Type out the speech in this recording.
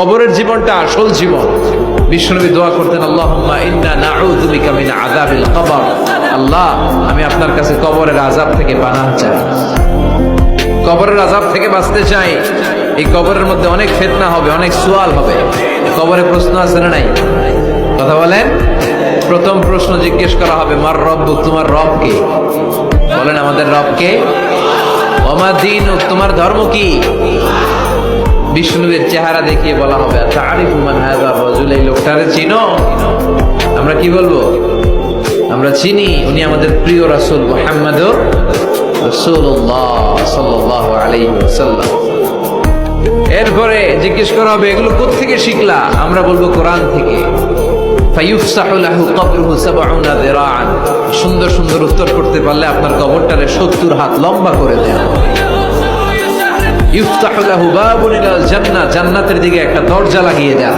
কবরের জীবনটা আসল জীবন। বিশ্বনবী দোয়া করতেন, আল্লাহুম্মা ইন্না নাউযু বিকা মিন আযাবিল কবর। আল্লাহ, আমি আপনার কাছে কবরের আযাব থেকে পানাহ চাই, কবরের আযাব থেকে বাঁচতে চাই। এই কবরের মধ্যে অনেক ফিতনা হবে, অনেক সুয়াল হবে। কবরে প্রশ্ন আছে না নাই? কথা বলেন। প্রথম প্রশ্ন জিজ্ঞেস করা হবে, মার রব্বুক, তোমার রব কে? বলেন, আমাদের রব কে? ওমা দীনুক, তোমার ধর্ম কি? বিষ্ণুবীর চেহারা দেখিয়ে বলা হবে, তারিফু মান হাযা রাজুল, এই লোকটারে চিনো? আমরা কি বলবো? আমরা চিনি, উনি আমাদের প্রিয় রাসূল মুহাম্মদুর রাসূলুল্লাহ সাল্লাল্লাহু আলাইহি ওয়াসাল্লাম। এরপরে জিজ্ঞেস করা হবে, এগুলো কোত্থেকে শিখলা? আমরা বলবো, কোরআন থেকে। ফায়ুফসাহু লাহু কবরুহু ৭০ যিরাআন। সুন্দর সুন্দর উত্তর করতে পারলে আপনার কবরটারে ৭০ হাত লম্বা করে দেয়া হবে। ইফতাহু লাহু বাবুন ইলাল জান্নাহ, জান্নাতের দিকে একটা দরজা লাগিয়ে দেয়া।